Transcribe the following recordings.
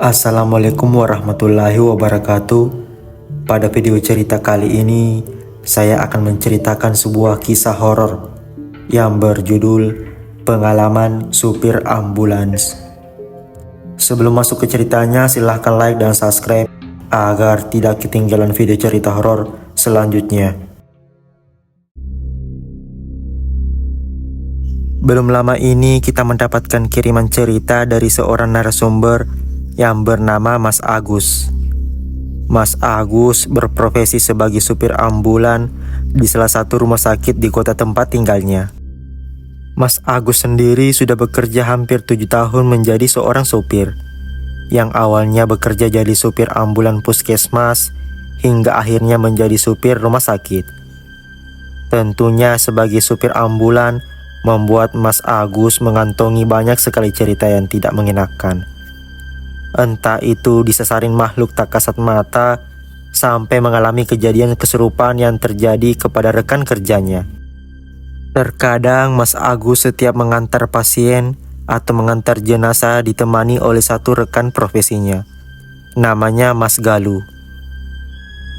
Assalamualaikum warahmatullahi wabarakatuh. Pada video cerita kali ini, saya akan menceritakan sebuah kisah horor yang berjudul Pengalaman Supir Ambulans. Sebelum masuk ke ceritanya, silahkan like dan subscribe agar tidak ketinggalan video cerita horor selanjutnya. Belum lama ini kita mendapatkan kiriman cerita dari seorang narasumber yang bernama Mas Agus. Mas Agus berprofesi sebagai supir ambulan di salah satu rumah sakit di kota tempat tinggalnya. Mas Agus sendiri sudah bekerja hampir 7 tahun menjadi seorang supir, yang awalnya bekerja jadi supir ambulan puskesmas hingga akhirnya menjadi supir rumah sakit. Tentunya sebagai supir ambulan membuat Mas Agus mengantongi banyak sekali cerita yang tidak mengenakan. Entah itu disasarin makhluk tak kasat mata, sampai mengalami kejadian kesurupan yang terjadi kepada rekan kerjanya. Terkadang Mas Agus setiap mengantar pasien atau mengantar jenazah ditemani oleh satu rekan profesinya, namanya Mas Galuh.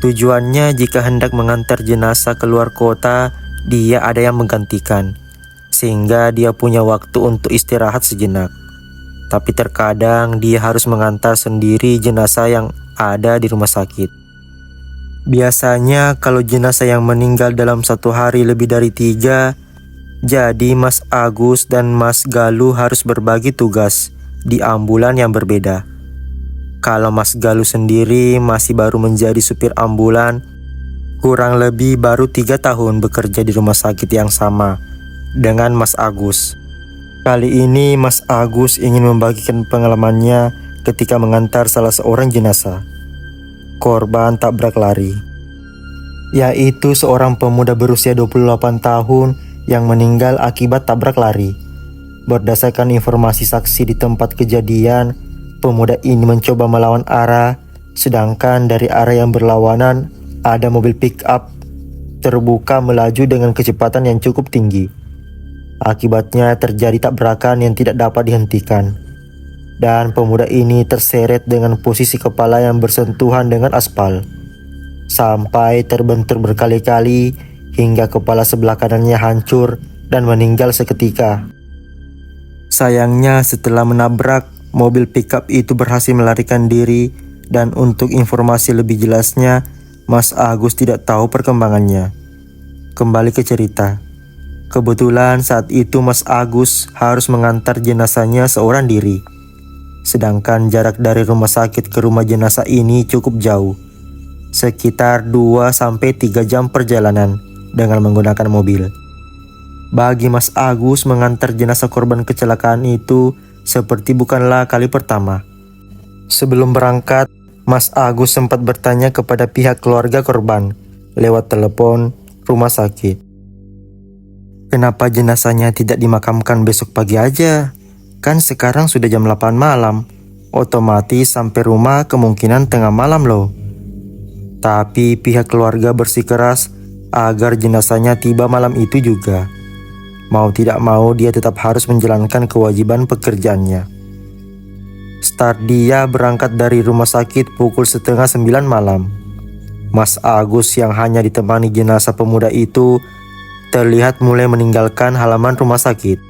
Tujuannya jika hendak mengantar jenazah keluar kota, dia ada yang menggantikan, sehingga dia punya waktu untuk istirahat sejenak. Tapi terkadang dia harus mengantar sendiri jenazah yang ada di rumah sakit. Biasanya kalau jenazah yang meninggal dalam satu hari lebih dari 3, jadi Mas Agus dan Mas Galuh harus berbagi tugas di ambulan yang berbeda. Kalau Mas Galuh sendiri masih baru menjadi supir ambulan, kurang lebih baru 3 tahun bekerja di rumah sakit yang sama dengan Mas Agus. Kali ini Mas Agus ingin membagikan pengalamannya ketika mengantar salah seorang jenazah korban tabrak lari, yaitu seorang pemuda berusia 28 tahun yang meninggal akibat tabrak lari. Berdasarkan informasi saksi di tempat kejadian, pemuda ini mencoba melawan arah, sedangkan dari arah yang berlawanan ada mobil pick up terbuka melaju dengan kecepatan yang cukup tinggi. Akibatnya terjadi tabrakan yang tidak dapat dihentikan, dan pemuda ini terseret dengan posisi kepala yang bersentuhan dengan aspal, sampai terbentur berkali-kali hingga kepala sebelah kanannya hancur dan meninggal seketika. Sayangnya setelah menabrak, mobil pickup itu berhasil melarikan diri, dan untuk informasi lebih jelasnya, Mas Agus tidak tahu perkembangannya. Kembali ke cerita. Kebetulan saat itu Mas Agus harus mengantar jenazahnya seorang diri. Sedangkan jarak dari rumah sakit ke rumah jenazah ini cukup jauh, sekitar 2-3 jam perjalanan dengan menggunakan mobil. Bagi Mas Agus, mengantar jenazah korban kecelakaan itu seperti bukanlah kali pertama. Sebelum berangkat, Mas Agus sempat bertanya kepada pihak keluarga korban lewat telepon rumah sakit, kenapa jenazahnya tidak dimakamkan besok pagi aja? Kan sekarang sudah jam 8 malam. Otomatis sampai rumah kemungkinan tengah malam loh. Tapi pihak keluarga bersikeras agar jenazahnya tiba malam itu juga. Mau tidak mau dia tetap harus menjalankan kewajiban pekerjaannya. Start dia berangkat dari rumah sakit pukul 8:30 malam. Mas Agus yang hanya ditemani jenazah pemuda itu terlihat mulai meninggalkan halaman rumah sakit.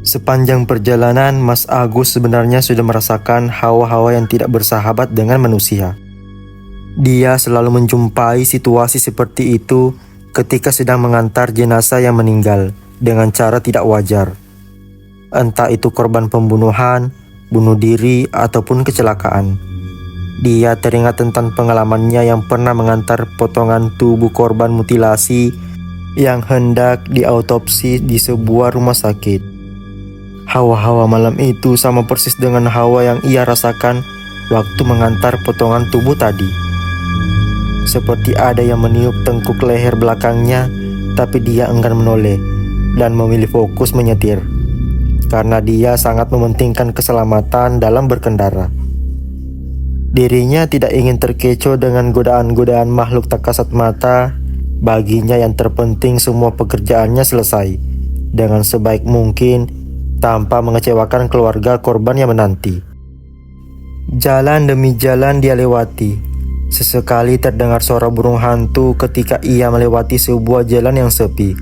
Sepanjang perjalanan, Mas Agus sebenarnya sudah merasakan hawa-hawa yang tidak bersahabat dengan manusia. Dia selalu menjumpai situasi seperti itu ketika sedang mengantar jenazah yang meninggal dengan cara tidak wajar. Entah itu korban pembunuhan, bunuh diri, ataupun kecelakaan. Dia teringat tentang pengalamannya yang pernah mengantar potongan tubuh korban mutilasi yang hendak diautopsi di sebuah rumah sakit. Hawa-hawa malam itu sama persis dengan hawa yang ia rasakan waktu mengantar potongan tubuh tadi. Seperti ada yang meniup tengkuk leher belakangnya, tapi dia enggan menoleh dan memilih fokus menyetir, karena dia sangat mementingkan keselamatan dalam berkendara. Dirinya tidak ingin terkecoh dengan godaan-godaan makhluk tak kasat mata. Baginya yang terpenting semua pekerjaannya selesai dengan sebaik mungkin tanpa mengecewakan keluarga korban yang menanti. Jalan demi jalan dia lewati. Sesekali terdengar suara burung hantu ketika ia melewati sebuah jalan yang sepi.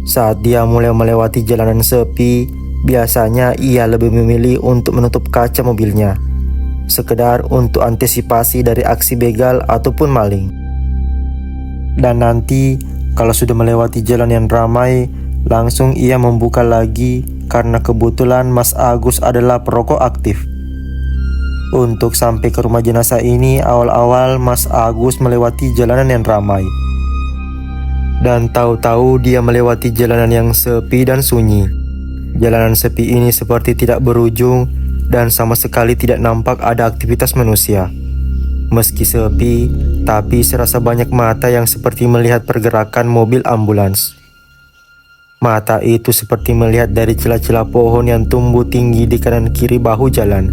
Saat dia mulai melewati jalanan sepi, biasanya ia lebih memilih untuk menutup kaca mobilnya, sekedar untuk antisipasi dari aksi begal ataupun maling. Dan nanti, kalau sudah melewati jalan yang ramai, langsung ia membuka lagi karena kebetulan Mas Agus adalah perokok aktif. Untuk sampai ke rumah jenazah ini, awal-awal Mas Agus melewati jalanan yang ramai. Dan tahu-tahu dia melewati jalanan yang sepi dan sunyi. Jalanan sepi ini seperti tidak berujung dan sama sekali tidak nampak ada aktivitas manusia. Meski sepi, tapi serasa banyak mata yang seperti melihat pergerakan mobil ambulans. Mata itu seperti melihat dari celah-celah pohon yang tumbuh tinggi di kanan kiri bahu jalan.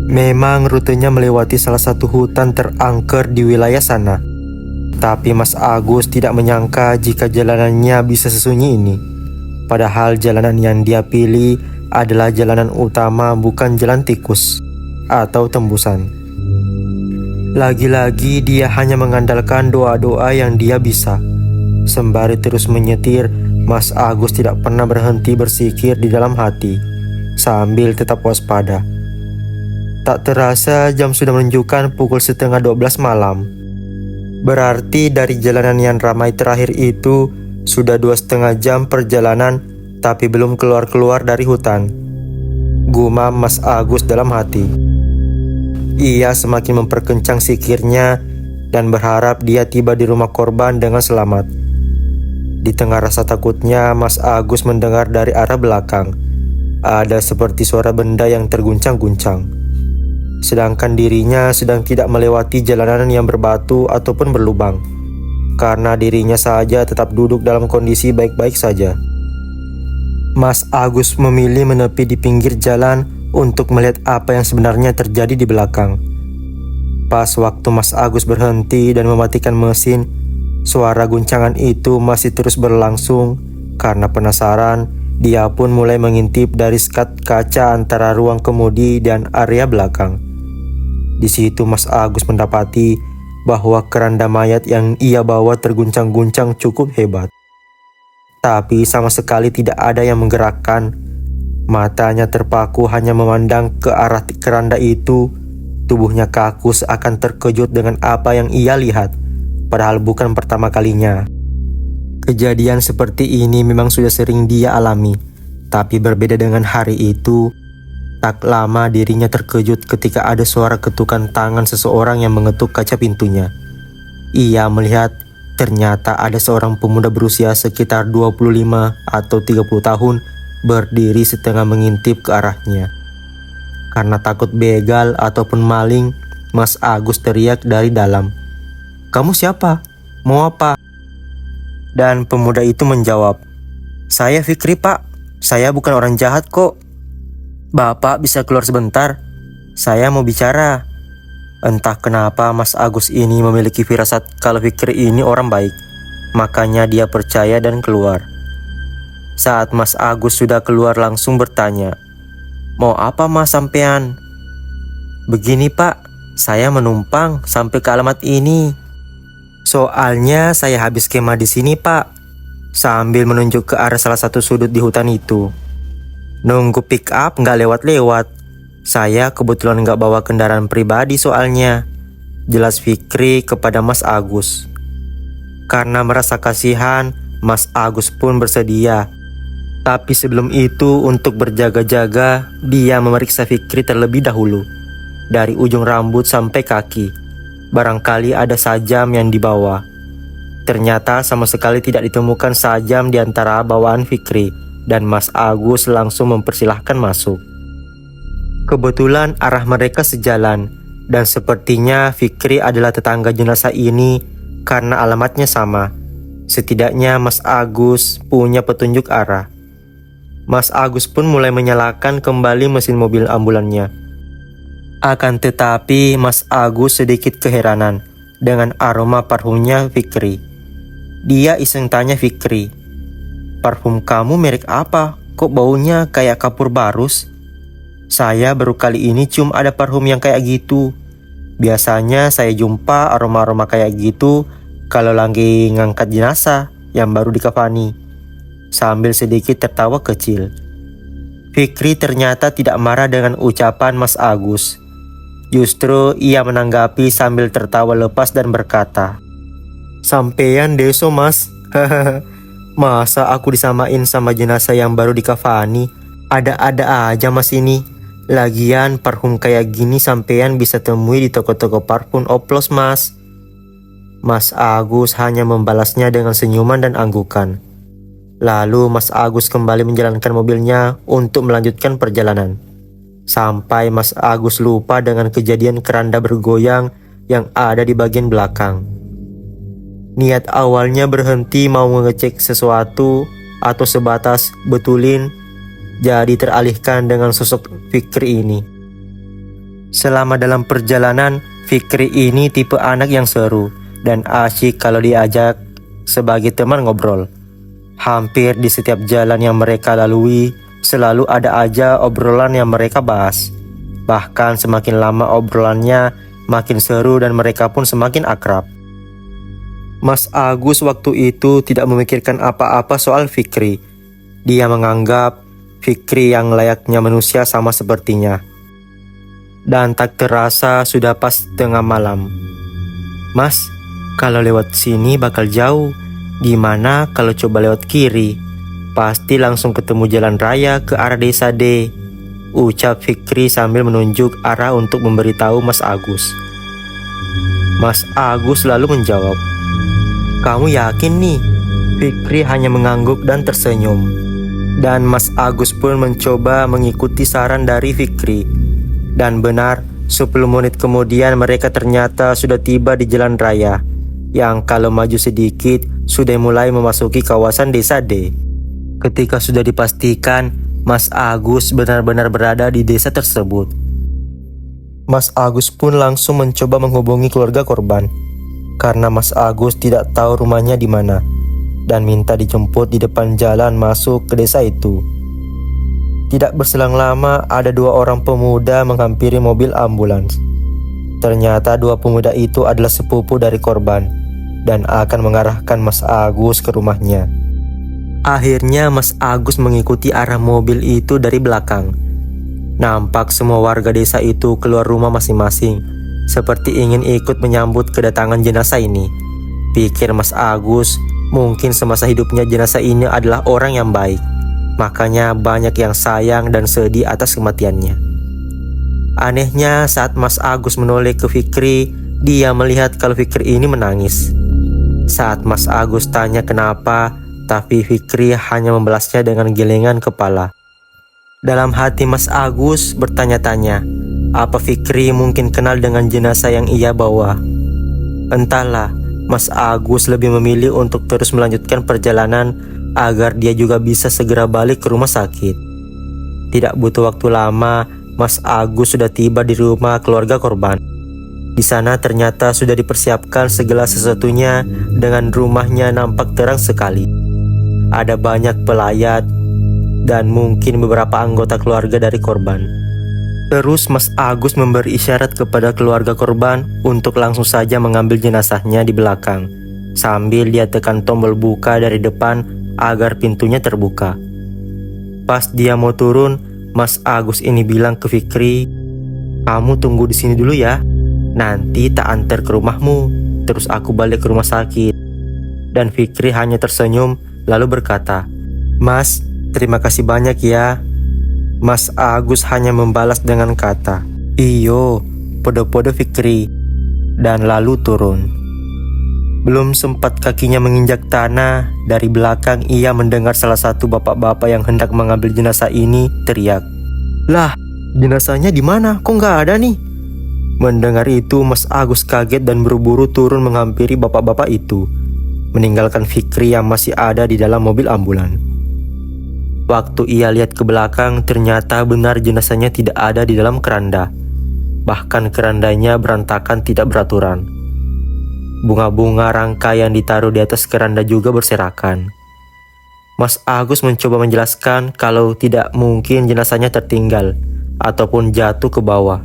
Memang rutenya melewati salah satu hutan terangker di wilayah sana. Tapi Mas Agus tidak menyangka jika jalanannya bisa sesunyi ini. Padahal jalanan yang dia pilih adalah jalanan utama, bukan jalan tikus atau tembusan. Lagi-lagi dia hanya mengandalkan doa-doa yang dia bisa. Sembari terus menyetir, Mas Agus tidak pernah berhenti bersikir di dalam hati, sambil tetap waspada. Tak terasa jam sudah menunjukkan pukul 11:30 malam. Berarti dari jalanan yang ramai terakhir itu sudah 2,5 jam perjalanan, tapi belum keluar-keluar dari hutan. Gumam Mas Agus dalam hati. Ia semakin memperkencang sikirnya dan berharap dia tiba di rumah korban dengan selamat. Di tengah rasa takutnya, Mas Agus mendengar dari arah belakang ada seperti suara benda yang terguncang-guncang. Sedangkan dirinya sedang tidak melewati jalanan yang berbatu ataupun berlubang, karena dirinya saja tetap duduk dalam kondisi baik-baik saja. Mas Agus memilih menepi di pinggir jalan untuk melihat apa yang sebenarnya terjadi di belakang. Pas waktu Mas Agus berhenti dan mematikan mesin, suara guncangan itu masih terus berlangsung. Karena penasaran, dia pun mulai mengintip dari sekat kaca antara ruang kemudi dan area belakang. Di situ Mas Agus mendapati bahwa keranda mayat yang ia bawa terguncang-guncang cukup hebat. Tapi sama sekali tidak ada yang menggerakkan. Matanya terpaku hanya memandang ke arah keranda itu. Tubuhnya kaku seakan terkejut dengan apa yang ia lihat, padahal bukan pertama kalinya. Kejadian seperti ini memang sudah sering dia alami, tapi berbeda dengan hari itu. Tak lama dirinya terkejut ketika ada suara ketukan tangan seseorang yang mengetuk kaca pintunya. Ia melihat ternyata ada seorang pemuda berusia sekitar 25 atau 30 tahun berdiri setengah mengintip ke arahnya. Karena takut begal ataupun maling, Mas Agus teriak dari dalam, "Kamu siapa? Mau apa?" Dan pemuda itu menjawab, "Saya Fikri, Pak. Saya bukan orang jahat kok. Bapak bisa keluar sebentar? Saya mau bicara." Entah kenapa Mas Agus ini memiliki firasat kalau Fikri ini orang baik. Makanya dia percaya dan keluar. Saat Mas Agus sudah keluar langsung bertanya, "Mau apa Mas sampean?" "Begini Pak, saya menumpang sampai ke alamat ini. Soalnya saya habis kemah di sini Pak." Sambil menunjuk ke arah salah satu sudut di hutan itu. "Nunggu pick up nggak lewat-lewat. Saya kebetulan nggak bawa kendaraan pribadi soalnya," jelas Fikri kepada Mas Agus. Karena merasa kasihan, Mas Agus pun bersedia. Tapi sebelum itu, untuk berjaga-jaga, dia memeriksa Fikri terlebih dahulu. Dari ujung rambut sampai kaki. Barangkali ada sajam yang dibawa. Ternyata sama sekali tidak ditemukan sajam di antara bawaan Fikri, dan Mas Agus langsung mempersilahkan masuk. Kebetulan arah mereka sejalan, dan sepertinya Fikri adalah tetangga jenazah ini karena alamatnya sama. Setidaknya Mas Agus punya petunjuk arah. Mas Agus pun mulai menyalakan kembali mesin mobil ambulannya. Akan tetapi Mas Agus sedikit keheranan dengan aroma parfumnya Fikri. Dia iseng tanya Fikri, "Parfum kamu merek apa? Kok baunya kayak kapur barus?" Saya baru kali ini cium ada parfum yang kayak gitu. Biasanya saya jumpa aroma-aroma kayak gitu kalau lagi ngangkat jenazah yang baru dikafani. Sambil sedikit tertawa kecil. Fikri ternyata tidak marah dengan ucapan Mas Agus. Justru ia menanggapi sambil tertawa lepas dan berkata, "Sampean deso mas, masa aku disamain sama jenazah yang baru dikafani? Ada-ada aja mas ini. Lagian parfum kayak gini sampean bisa temui di toko-toko parfum oplos mas." Mas Agus hanya membalasnya dengan senyuman dan anggukan. Lalu Mas Agus kembali menjalankan mobilnya untuk melanjutkan perjalanan. Sampai Mas Agus lupa dengan kejadian keranda bergoyang yang ada di bagian belakang. Niat awalnya berhenti mau ngecek sesuatu atau sebatas betulin, jadi teralihkan dengan sosok Fikri ini. Selama dalam perjalanan, Fikri ini tipe anak yang seru dan asyik kalau diajak sebagai teman ngobrol. Hampir di setiap jalan yang mereka lalui, selalu ada aja obrolan yang mereka bahas. Bahkan semakin lama obrolannya, makin seru dan mereka pun semakin akrab. Mas Agus waktu itu tidak memikirkan apa-apa soal Fikri. Dia menganggap Fikri yang layaknya manusia sama sepertinya. Dan tak terasa sudah pas tengah malam. "Mas, kalau lewat sini bakal jauh. Gimana kalau coba lewat kiri? Pasti langsung ketemu jalan raya ke arah desa D," ucap Fikri sambil menunjuk arah untuk memberitahu Mas Agus. Mas Agus lalu menjawab, "Kamu yakin nih?" Fikri hanya mengangguk dan tersenyum. Dan Mas Agus pun mencoba mengikuti saran dari Fikri. Dan benar, 10 menit kemudian mereka ternyata sudah tiba di jalan raya, yang kalau maju sedikit sudah mulai memasuki kawasan desa D. Ketika sudah dipastikan Mas Agus benar-benar berada di desa tersebut, Mas Agus pun langsung mencoba menghubungi keluarga korban. Karena Mas Agus tidak tahu rumahnya di mana dan minta dijemput di depan jalan masuk ke desa itu. Tidak berselang lama, ada 2 orang pemuda menghampiri mobil ambulans. Ternyata 2 pemuda itu adalah sepupu dari korban dan akan mengarahkan Mas Agus ke rumahnya. Akhirnya Mas Agus mengikuti arah mobil itu dari belakang. Nampak semua warga desa itu keluar rumah masing-masing, seperti ingin ikut menyambut kedatangan jenazah ini. Pikir Mas Agus, mungkin semasa hidupnya jenazah ini adalah orang yang baik. Makanya banyak yang sayang dan sedih atas kematiannya. Anehnya saat Mas Agus menoleh ke Fikri, dia melihat kalau Fikri ini menangis. Saat Mas Agus tanya kenapa, tapi Fikri hanya membalasnya dengan gelengan kepala. Dalam hati Mas Agus bertanya-tanya, apa Fikri mungkin kenal dengan jenazah yang ia bawa? Entahlah, Mas Agus lebih memilih untuk terus melanjutkan perjalanan agar dia juga bisa segera balik ke rumah sakit. Tidak butuh waktu lama, Mas Agus sudah tiba di rumah keluarga korban. Di sana ternyata sudah dipersiapkan segala sesuatunya dengan rumahnya nampak terang sekali. Ada banyak pelayat dan mungkin beberapa anggota keluarga dari korban. Terus Mas Agus memberi isyarat kepada keluarga korban untuk langsung saja mengambil jenazahnya di belakang, sambil dia tekan tombol buka dari depan agar pintunya terbuka. Pas dia mau turun, Mas Agus ini bilang ke Fikri, "Kamu tunggu di sini dulu ya. Nanti tak antar ke rumahmu, terus aku balik ke rumah sakit." Dan Fikri hanya tersenyum lalu berkata, "Mas, terima kasih banyak ya." Mas Agus hanya membalas dengan kata, "Iyo, podo-podo Fikri," dan lalu turun. Belum sempat kakinya menginjak tanah, dari belakang ia mendengar salah satu bapak-bapak yang hendak mengambil jenazah ini teriak, "Lah, jenazahnya di mana? Kok nggak ada nih?" Mendengar itu, Mas Agus kaget dan buru-buru turun menghampiri bapak-bapak itu, meninggalkan Fikri yang masih ada di dalam mobil ambulan. Waktu ia lihat ke belakang, ternyata benar jenazahnya tidak ada di dalam keranda. Bahkan kerandanya berantakan tidak beraturan. Bunga-bunga rangka yang ditaruh di atas keranda juga berserakan. Mas Agus mencoba menjelaskan kalau tidak mungkin jenazahnya tertinggal, ataupun jatuh ke bawah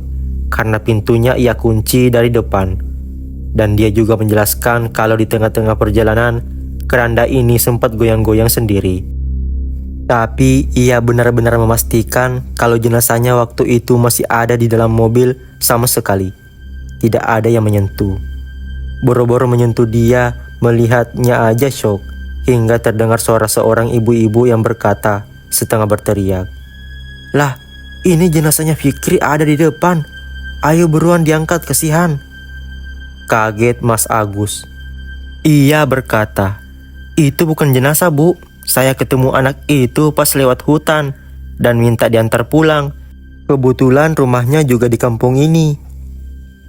karena pintunya ia kunci dari depan. Dan dia juga menjelaskan kalau di tengah-tengah perjalanan, keranda ini sempat goyang-goyang sendiri. Tapi ia benar-benar memastikan kalau jenazahnya waktu itu masih ada di dalam mobil sama sekali. Tidak ada yang menyentuh. Boro-boro menyentuh dia, melihatnya aja shock, hingga terdengar suara seorang ibu-ibu yang berkata setengah berteriak, "Lah, ini jenazahnya Fikri ada di depan. Ayo buruan diangkat, kasihan." Kaget Mas Agus. Ia berkata, "Itu bukan jenazah, Bu. Saya ketemu anak itu pas lewat hutan dan minta diantar pulang. Kebetulan rumahnya juga di kampung ini."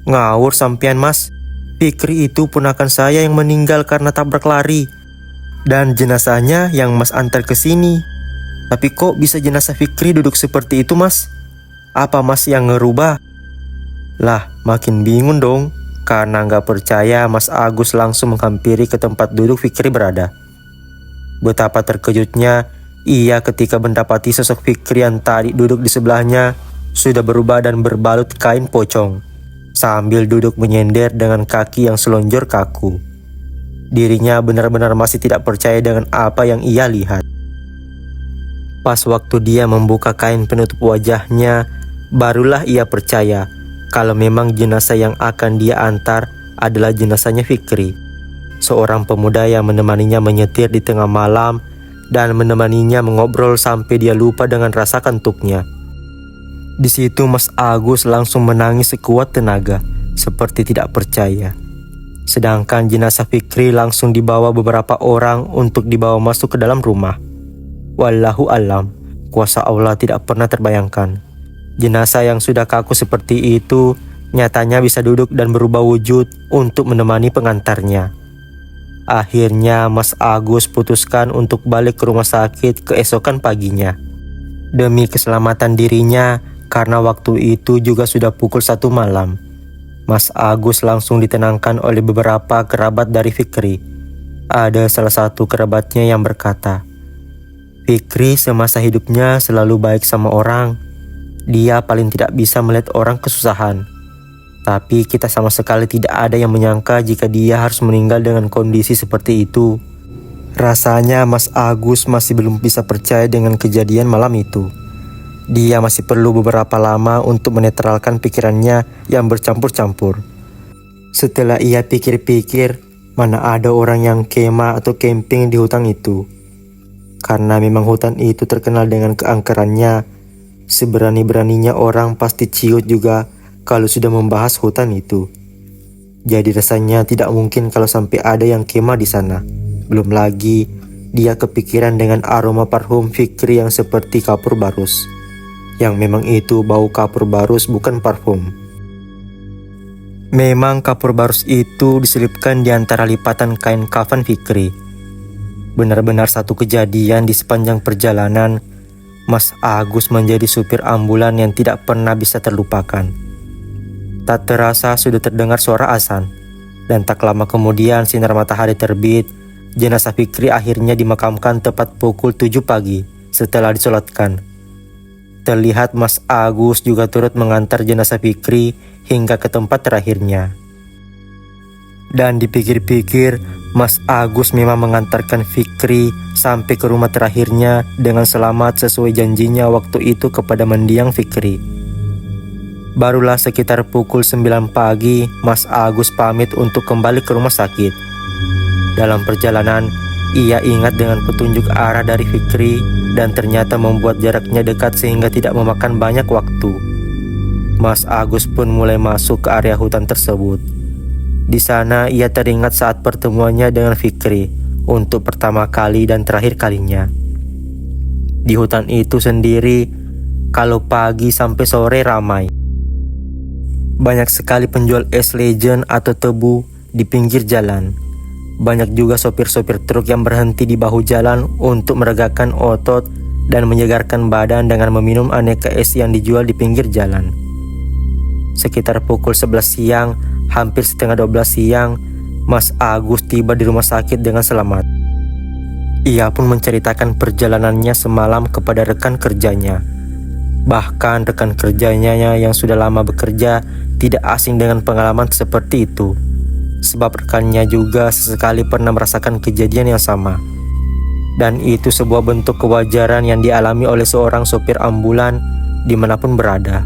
"Ngawur sampean, Mas. Fikri itu ponakan saya yang meninggal karena tabrak lari. Dan jenazahnya yang Mas antar ke sini. Tapi kok bisa jenazah Fikri duduk seperti itu, Mas? Apa Mas yang ngerubah?" Lah, makin bingung dong. Karena nggak percaya, Mas Agus langsung menghampiri ke tempat duduk Fikri berada. Betapa terkejutnya ia ketika mendapati sosok Fikri yang tadi duduk di sebelahnya sudah berubah dan berbalut kain pocong, sambil duduk menyender dengan kaki yang selonjor kaku. Dirinya benar-benar masih tidak percaya dengan apa yang ia lihat. Pas waktu dia membuka kain penutup wajahnya, barulah ia percaya kalau memang jenazah yang akan dia antar adalah jenazahnya Fikri, seorang pemuda yang menemaninya menyetir di tengah malam dan menemaninya mengobrol sampai dia lupa dengan rasa kantuknya. Di situ Mas Agus langsung menangis sekuat tenaga, seperti tidak percaya. Sedangkan jenazah Fikri langsung dibawa beberapa orang untuk dibawa masuk ke dalam rumah. Wallahu alam, kuasa Allah tidak pernah terbayangkan. Jenazah yang sudah kaku seperti itu nyatanya bisa duduk dan berubah wujud untuk menemani pengantarnya. Akhirnya Mas Agus putuskan untuk balik ke rumah sakit keesokan paginya. Demi keselamatan dirinya, karena waktu itu juga sudah pukul 1 malam. Mas Agus langsung ditenangkan oleh beberapa kerabat dari Fikri. Ada salah satu kerabatnya yang berkata, "Fikri semasa hidupnya selalu baik sama orang. Dia paling tidak bisa melihat orang kesusahan. Tapi kita sama sekali tidak ada yang menyangka jika dia harus meninggal dengan kondisi seperti itu." Rasanya Mas Agus masih belum bisa percaya dengan kejadian malam itu. Dia masih perlu beberapa lama untuk menetralkan pikirannya yang bercampur-campur. Setelah ia pikir-pikir, mana ada orang yang kemah atau camping di hutan itu. Karena memang hutan itu terkenal dengan keangkerannya, seberani-beraninya orang pasti ciut juga kalau sudah membahas hutan itu. Jadi rasanya tidak mungkin kalau sampai ada yang kemah di sana. Belum lagi dia kepikiran dengan aroma parfum Fikri yang seperti kapur barus. Yang memang itu bau kapur barus, bukan parfum. Memang kapur barus itu diselipkan di antara lipatan kain kafan Fikri. Benar-benar satu kejadian di sepanjang perjalanan Mas Agus menjadi supir ambulan yang tidak pernah bisa terlupakan. Tak terasa sudah terdengar suara azan, dan tak lama kemudian sinar matahari terbit. Jenazah Fikri akhirnya dimakamkan tepat pukul 7 pagi setelah disolatkan. Terlihat Mas Agus juga turut mengantar jenazah Fikri hingga ke tempat terakhirnya. Dan dipikir-pikir, Mas Agus memang mengantarkan Fikri sampai ke rumah terakhirnya dengan selamat sesuai janjinya waktu itu kepada mendiang Fikri. Barulah sekitar pukul 9 pagi, Mas Agus pamit untuk kembali ke rumah sakit. Dalam perjalanan, ia ingat dengan petunjuk arah dari Fikri dan ternyata membuat jaraknya dekat sehingga tidak memakan banyak waktu. Mas Agus pun mulai masuk ke area hutan tersebut. Di sana ia teringat saat pertemuannya dengan Fikri untuk pertama kali dan terakhir kalinya. Di hutan itu sendiri, kalau pagi sampai sore ramai. Banyak sekali penjual es legend atau tebu di pinggir jalan. Banyak juga sopir-sopir truk yang berhenti di bahu jalan untuk meregangkan otot dan menyegarkan badan dengan meminum aneka es yang dijual di pinggir jalan. Sekitar pukul 11 siang, hampir setengah 12 siang, Mas Agus tiba di rumah sakit dengan selamat. Ia pun menceritakan perjalanannya semalam kepada rekan kerjanya. Bahkan rekan kerjanya yang sudah lama bekerja tidak asing dengan pengalaman seperti itu. Sebab rekannya juga sesekali pernah merasakan kejadian yang sama. Dan itu sebuah bentuk kewajaran yang dialami oleh seorang sopir ambulan dimanapun berada.